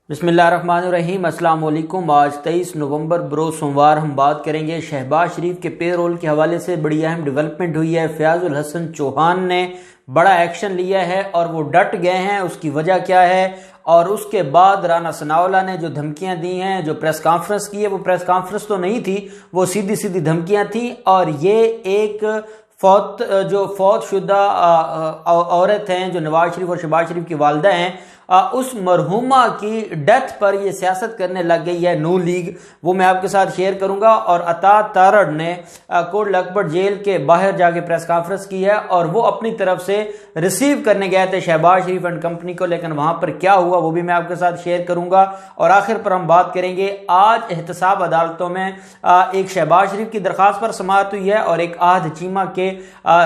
बिस्मिल्लाहिर्रहमानिर्रहीम। अस्सलाम वालेकुम। आज 23 नवंबर बरोज़ सोमवार हम बात करेंगे शहबाज शरीफ के पे रोल के हवाले से। बड़ी अहम डेवलपमेंट हुई है। फयाजुल हसन चौहान ने बड़ा एक्शन लिया है और वो डट गए हैं। उसकी वजह क्या है? और उसके बाद राना सनाउल्लाह ने जो धमकियां दी हैं, जो प्रेस कॉन्फ्रेंस की है, वो प्रेस कॉन्फ्रेंस तो नहीं थी, वो सीधी सीधी धमकियां थी। और ये एक फौत शुदा औरत हैं जो नवाज शरीफ और शहबाज शरीफ की वालदा हैं, उस मरहुमा की डेथ पर ये सियासत करने लग गई है नू लीग। वो मैं आपके साथ शेयर करूंगा। और अता तारड़ ने कोट लखपत जेल के बाहर जाके प्रेस कॉन्फ्रेंस की है और वो अपनी तरफ से रिसीव करने गए थे शहबाज शरीफ एंड कंपनी को, लेकिन वहां पर क्या हुआ वो भी मैं आपके साथ शेयर करूंगा। और आखिर पर हम बात करेंगे, आज एहतसाब अदालतों में एक शहबाज शरीफ की दरखास्त पर समाअत हुई है और एक आहद चीमा के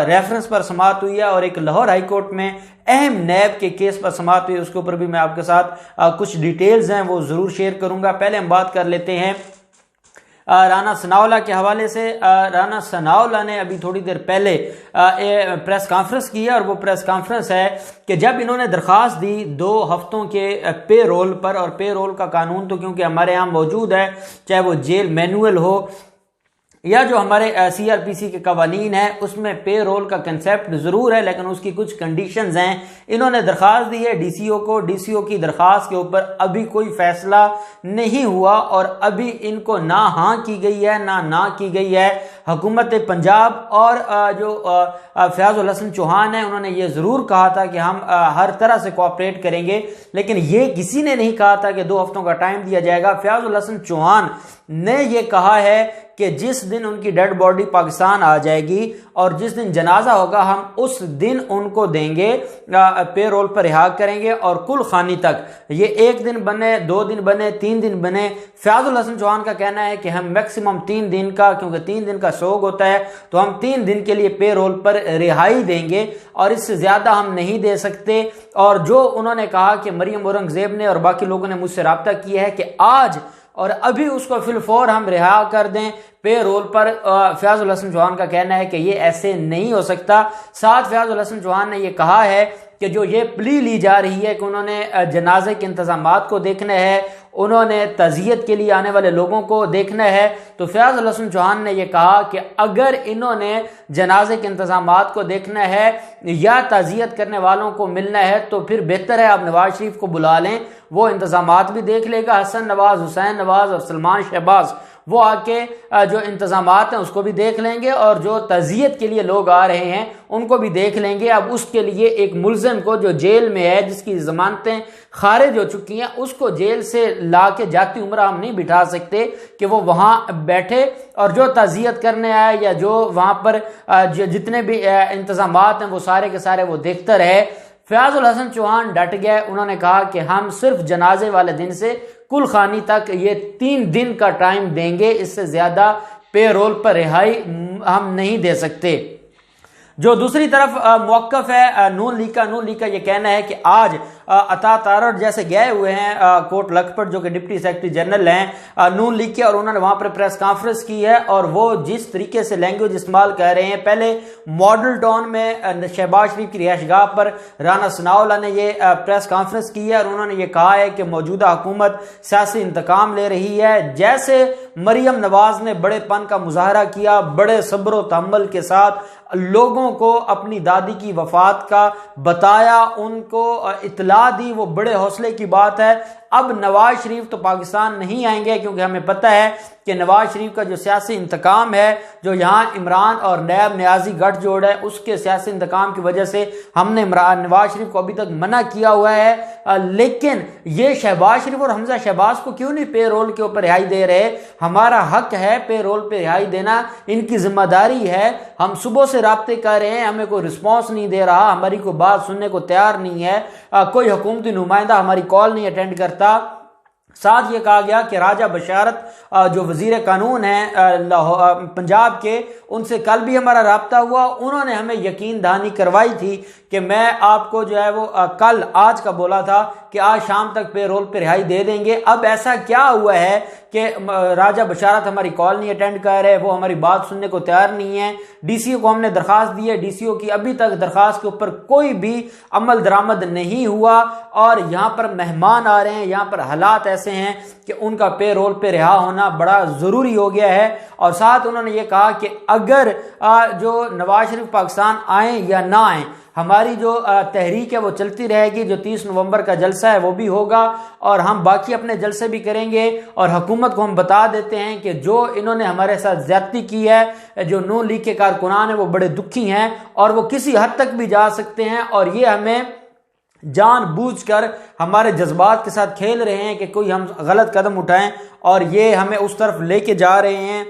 रेफरेंस पर समाअत हुई है और एक लाहौर हाई कोर्ट में अहम नैब के केस पर समाअत हुई। उसके ऊपर भी मैं आपके साथ कुछ डिटेल्स हैं वो जरूर शेयर करूंगा। पहले हम बात कर लेते हैं राना सनाउल्लाह के हवाले से। राना सनाउल्लाह ने अभी थोड़ी देर पहले प्रेस कॉन्फ्रेंस की है और वो प्रेस कॉन्फ्रेंस है कि जब इन्होंने दरखास्त दी 2 हफ्तों के पे रोल पर, और पे रोल का कानून तो क्योंकि हमारे यहाँ मौजूद है, चाहे वो जेल मैनुअल हो या जो हमारे CRPC के कवानीन है, उसमें पे रोल का कंसेप्ट जरूर है, लेकिन उसकी कुछ कंडीशंस हैं। इन्होंने दरखास्त दी है DCO को। DCO की दरखास्त के ऊपर अभी कोई फैसला नहीं हुआ और अभी इनको ना हाँ की गई है ना की गई है। हुकूमत पंजाब और जो फयाजुल हसन चौहान है, उन्होंने ये जरूर कहा था कि हम हर तरह से कोऑपरेट करेंगे, लेकिन ये किसी ने नहीं कहा था कि 2 हफ्तों का टाइम दिया जाएगा। फयाजुल हसन चौहान ने ये कहा है कि जिस दिन उनकी डेड बॉडी पाकिस्तान आ जाएगी और जिस दिन जनाजा होगा, हम उस दिन उनको देंगे, पे रोल पर रिहा करेंगे। और कुल खानी तक ये 1 दिन बने, 2 दिन बने, 3 दिन बने। फयाजुल हसन चौहान का कहना है कि हम मैक्सिमम 3 दिन का, क्योंकि 3 दिन का सोग होता है, तो हम 3 दिन के लिए पे रोल पर रिहाई देंगे और इससे ज्यादा हम नहीं दे सकते। और जो उन्होंने कहा कि मरियम औरंगजेब ने और बाकी लोगों ने मुझसे रब्ता किया है कि आज और अभी उसको फिलफौर हम रिहा कर दें पे रोल पर। फयाजुल हसन चौहान का कहना है कि ये ऐसे नहीं हो सकता। साथ फयाजुल हसन चौहान ने ये कहा है कि जो ये प्ली ली जा रही है कि उन्होंने जनाजे के इंतजामात को देखना है, उन्होंने तज़ियत के लिए आने वाले लोगों को देखना है, तो फयाजुल हसन चौहान ने यह कहा कि अगर इन्होंने जनाजे के इंतजामात को देखना है या तज़ियत करने वालों को मिलना है तो फिर बेहतर है आप नवाज शरीफ को बुला लें, वो इंतजामात भी देख लेगा। हसन नवाज, हुसैन नवाज और सलमान शहबाज वो आके जो इंतजामात हैं उसको भी देख लेंगे और जो तज़ियत के लिए लोग आ रहे हैं उनको भी देख लेंगे। अब उसके लिए एक मुल्ज़िम को जो जेल में है, जिसकी जमानतें खारिज हो चुकी हैं, उसको जेल से ला के जाती उम्र हम नहीं बिठा सकते कि वो वहां बैठे और जो तज़ियत करने आए या जो वहां पर जितने भी इंतजामात हैं वो सारे के सारे वो देखता रहे। फयाजुल हसन चौहान डट गए। उन्होंने कहा कि हम सिर्फ जनाजे वाले दिन से कुल खानी तक ये 3 दिन का टाइम देंगे, इससे ज्यादा पे रोल पर रिहाई हम नहीं दे सकते। जो दूसरी तरफ मौकफ है नून लीग का ये कहना है कि आज अता तारड़ जैसे गए हुए हैं कोट लखपत, जो कि डिप्टी सेक्रेटरी जनरल हैं नून लीग के, और उन्होंने वहां पर प्रेस कॉन्फ्रेंस की है और वो जिस तरीके से लैंग्वेज इस्तेमाल कर रहे हैं, पहले मॉडल टाउन में शहबाज शरीफ की रिहाइशगाह पर राना सनाउल्लाह ने ये प्रेस कॉन्फ्रेंस की है और उन्होंने ये कहा है कि मौजूदा हुकूमत सियासी इंतकाम ले रही है। जैसे मरियम नवाज ने बड़ेपन का मुजाहरा किया, बड़े सब्र व तहम्मुल के साथ लोगों को अपनी दादी की वफात का बताया, उनको इतला दी, वो बड़े हौसले की बात है। अब नवाज शरीफ तो पाकिस्तान नहीं आएंगे क्योंकि हमें पता है कि नवाज शरीफ का जो सियासी इंतकाम है, जो यहाँ इमरान और नैब नियाजी गठजोड़ है, उसके सियासी इंतकाम की वजह से हमने नवाज शरीफ को अभी तक मना किया हुआ है। लेकिन ये शहबाज शरीफ और हमजा शहबाज को क्यों नहीं पे रोल के ऊपर रिहाई दे रहे? हमारा हक है पे रोल पे रिहाई देना, इनकी जिम्मेदारी है। हम सुबह से राब्ते कर रहे हैं, हमें कोई रिस्पॉन्स नहीं दे रहा, हमारी कोई बात सुनने को तैयार नहीं है, कोई हुकूमती नुमाइंदा हमारी कॉल नहीं अटेंड करता। साथ ये कहा गया कि राजा बशारत जो वजीर कानून हैं पंजाब के, उनसे कल भी हमारा राब्ता हुआ। उन्होंने हमें यकीन दहानी करवाई थी कि मैं आपको जो है वो कल आज का बोला था कि आज शाम तक पे रोल पे रिहाई दे देंगे। अब ऐसा क्या हुआ है कि राजा बशारत हमारी कॉल नहीं अटेंड कर रहे, वो हमारी बात सुनने को तैयार नहीं है। डीसीओ को हमने दरखास्त दी है, डीसीओ की अभी तक दरखास्त के ऊपर कोई भी अमल दरामद नहीं हुआ और यहाँ पर मेहमान आ रहे हैं। यहाँ पर हालात ऐसे हैं कि उनका पे रोल पे रिहा होना बड़ा जरूरी हो गया है। और साथ उन्होंने ये कहा कि अगर जो नवाज शरीफ पाकिस्तान आए या ना आए, हमारी जो तहरीक है वो चलती रहेगी। जो 30 नवंबर का जलसा है वो भी होगा और हम बाकी अपने जलसे भी करेंगे। और हुकूमत को हम बता देते हैं कि जो इन्होंने हमारे साथ ज्यादती की है, जो नून लीग के कारकुनान है वो बड़े दुखी हैं और वो किसी हद तक भी जा सकते हैं। और ये हमें जानबूझकर हमारे जज्बात के साथ खेल रहे हैं कि कोई हम गलत कदम उठाएं और ये हमें उस तरफ लेके जा रहे हैं।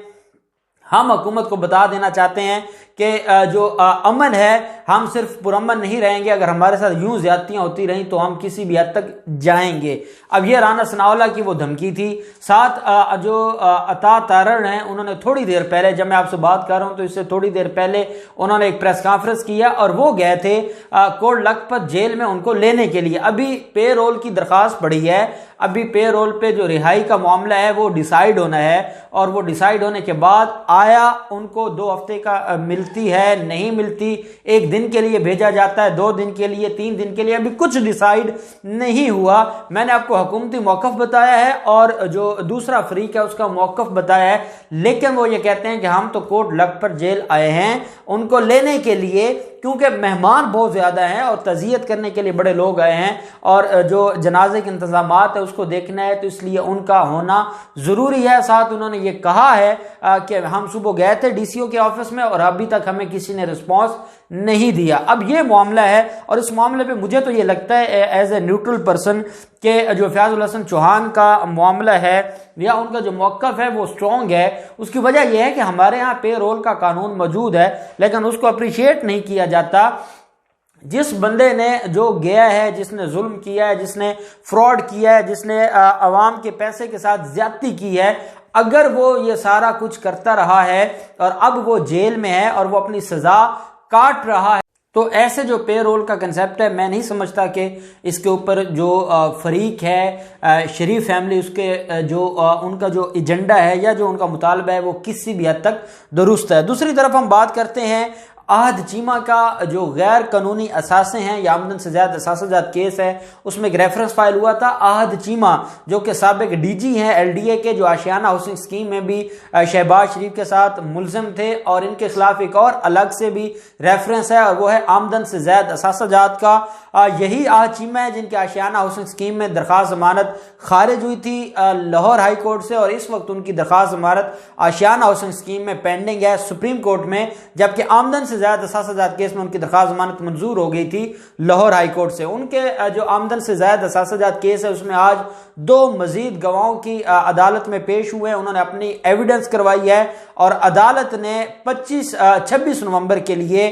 हम हुकूमत को बता देना चाहते हैं कि जो अमन है, हम सिर्फ पुरअमन नहीं रहेंगे। अगर हमारे साथ यूं ज्यादतियां होती रहीं तो हम किसी भी हद तक जाएंगे। अब ये राना सनाउल्लाह की वो धमकी थी। साथ जो अता तारड़ हैं, उन्होंने थोड़ी देर पहले, जब मैं आपसे बात कर रहा हूं तो इससे थोड़ी देर पहले उन्होंने एक प्रेस कॉन्फ्रेंस किया और वो गए थे कोट लखपत जेल में उनको लेने के लिए। अभी पे रोल की दरखास्त पड़ी है, अभी पे रोल पे जो रिहाई का मामला है वो डिसाइड होना है और वो डिसाइड होने के बाद आया उनको 2 हफ्ते का मिलती है, नहीं मिलती, 1 दिन के लिए भेजा जाता है, 2 दिन के लिए, 3 दिन के लिए, अभी कुछ डिसाइड नहीं हुआ। मैंने आपको हुकूमती मौक़िफ़ बताया है और जो दूसरा फरीक है उसका मौक़िफ़ बताया है, लेकिन वो ये कहते हैं कि हम तो कोट लखपत जेल आए हैं उनको लेने के लिए, क्योंकि मेहमान बहुत ज़्यादा हैं और तज़ियत करने के लिए बड़े लोग आए हैं और जो जनाजे के इंतज़ामात है उसको देखना है, तो इसलिए उनका होना ज़रूरी है। साथ उन्होंने ये कहा है कि हम सुबह गए थे डीसीओ के ऑफिस में और अभी तक हमें किसी ने रिस्पॉन्स नहीं दिया। अब ये मामला है और इस मामले पे मुझे तो ये लगता है एज ए न्यूट्रल पर्सन कि जो फयाजुल हसन चौहान का मामला है या उनका जो मौक़िफ़ है वो स्ट्रॉन्ग है। उसकी वजह यह है कि हमारे यहाँ पे रोल का कानून मौजूद है लेकिन उसको अप्रिशिएट नहीं किया जाता। जिस बंदे ने जो गया है, जिसने जुल्म किया है, जिसने फ्रॉड किया है, जिसने अवाम के पैसे के साथ ज्यादती की है, अगर वो ये सारा कुछ करता रहा है और अब वो जेल में है और वो अपनी सजा काट रहा है, तो ऐसे जो पे रोल का कंसेप्ट है, मैं नहीं समझता कि इसके ऊपर जो फरीक है शरीफ फैमिली, उसके जो उनका जो एजेंडा है या जो उनका मुतालबा है वो किसी भी हद तक दुरुस्त है। दूसरी तरफ हम बात करते हैं आहद चीमा का जो गैर कानूनी असासे हैं या आमदन से ज्यादा असासाजात केस है, उसमें एक रेफरेंस फाइल हुआ था। आहद चीमा जो कि साबिक डीजी हैं एलडीए के, जो आशियाना हाउसिंग स्कीम में भी शहबाज शरीफ के साथ मुलजिम थे और इनके खिलाफ एक और अलग से भी रेफरेंस है और वो है आमदन से ज्यादा असासाजात का। यही आहद चीमा है जिनके आशियाना हाउसिंग स्कीम में दरखास्त जमानत खारिज हुई थी लाहौर हाई कोर्ट से और इस वक्त उनकी दरखास्त जमानत आशियाना हाउसिंग स्कीम में पेंडिंग है सुप्रीम कोर्ट में, जबकि आमदन से ज्यादा असासाजात केस में उनकी दरखास्त जमानत मंजूर हो गई थी लाहौर हाई कोर्ट से। उनके जो आमदन से ज्यादा असासाजात केस है उसमें आज 2 मजीद गवाहों की अदालत में पेश हुए। उन्होंने अपनी एविडेंस करवाई है और अदालत ने 26 नवंबर के लिए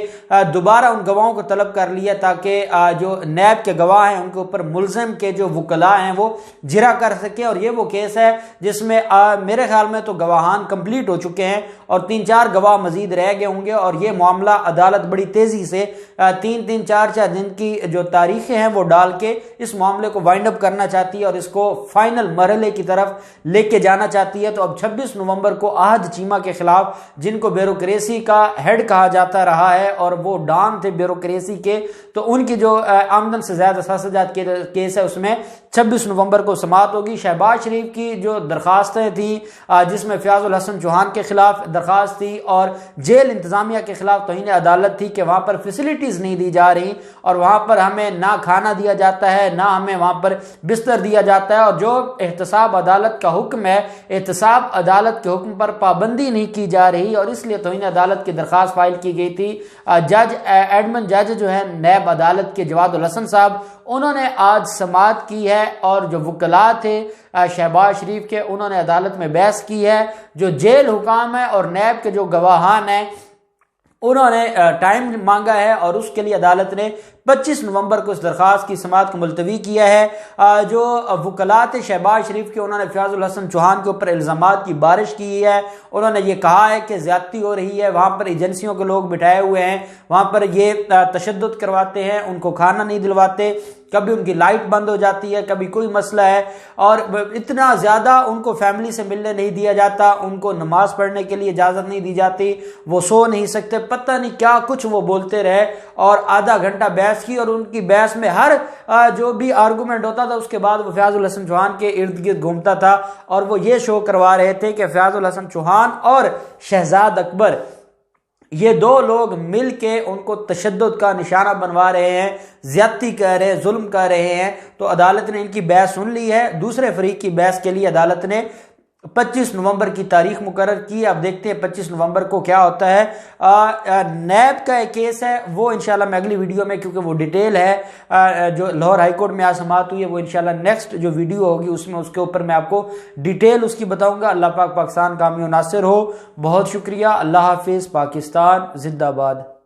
दोबारा उन गवाहों को तलब कर लिया ताकि जो नैब के गवाह हैं उनके ऊपर मुलजिम के जो वकला हैं वो जिरा कर सके। और ये वो केस है जिसमें मेरे ख्याल में तो गवाहान कंप्लीट हो चुके हैं और 3-4 गवाह मजीद रह गए होंगे और ये मामला अदालत बड़ी तेजी से 3-3, 4-4 दिन की जो तारीखें हैं वो डाल के इस मामले को वाइंड अप करना चाहती है और इसको फाइनल मरहले की तरफ लेके जाना चाहती है। तो अब 26 नवंबर को आहद चीमा के खिलाफ, जिनको ब्यूरोक्रेसी का हेड कहा जाता रहा है और वो डॉन थे ब्यूरोक्रेसी के, तो उनकी जो आमदन से ज्यादा असासाजात के केस है उसमें 26 नवंबर को समाअत होगी। शहबाज शरीफ की जो दरखास्तें थी जिसमें फयाजुल हसन चौहान के खिलाफ दरखास्त थी और जेल इंतजामिया के खिलाफ तौहीन अदालत थी कि वहां पर फैसिलिटीज नहीं दी जा रही और वहां पर हमें ना खाना दिया जाता है ना हमें वहां पर बिस्तर दिया जाता है और जो एहतसाब अदालत का हुक्म है, एहतसाब अदालत के हुक्म पर पाबंदी नहीं की जा रही और इसलिए तौहीन अदालत की दरखास्त फाइल की गई थी। जज एडमन जज जो है नैब अदालत के जवादुल हसन साहब, उन्होंने आज समाअत की है और जो वकला थे शहबाज शरीफ के, उन्होंने अदालत में बहस की है। जो जेल हुकाम है और नैब के जो गवाहान हैं उन्होंने टाइम मांगा है और उसके लिए अदालत ने 25 नवंबर को इस दरख्वास्त की समाअत को मुलतवी किया है। जो वकलात शहबाज शरीफ के, उन्होंने फयाजुल हसन चौहान के ऊपर इल्ज़ामात की बारिश की है। उन्होंने ये कहा है कि ज़्यादती हो रही है, वहाँ पर एजेंसियों के लोग बिठाए हुए हैं, वहाँ पर ये तशद्दुद करवाते हैं, उनको खाना नहीं दिलवाते, कभी उनकी लाइट बंद हो जाती है, कभी कोई मसला है, और इतना ज़्यादा उनको फैमिली से मिलने नहीं दिया जाता, उनको नमाज पढ़ने के लिए इजाज़त नहीं दी जाती, वो सो नहीं सकते, पता नहीं क्या कुछ वो बोलते रहे। और आधा घंटा बहस की और उनकी बहस में हर जो भी आर्गूमेंट होता था उसके बाद वो फयाजुल हसन चौहान के इर्द गिर्द घूमता था और वो ये शो करवा रहे थे कि फयाजुल हसन चौहान और शहजाद अकबर, ये दो लोग मिल के उनको तशद्दुद का निशाना बनवा रहे हैं, ज्यादती कर रहे हैं, जुल्म कर रहे हैं। तो अदालत ने इनकी बहस सुन ली है। दूसरे फरीक की बहस के लिए अदालत ने 25 नवंबर की तारीख मुकर्रर की। अब देखते हैं 25 नवंबर को क्या होता है। नैब का एक केस है, वो इंशाल्लाह मैं अगली वीडियो में, क्योंकि वो डिटेल है जो लाहौर हाईकोर्ट में आज समाअत हुई है, वो इंशाल्लाह नेक्स्ट जो वीडियो होगी उसमें उसके ऊपर मैं आपको डिटेल उसकी बताऊंगा। अल्लाह पाक पाकिस्तान कामी नासिर हो। बहुत शुक्रिया। अल्लाह हाफिज़। पाकिस्तान जिंदाबाद।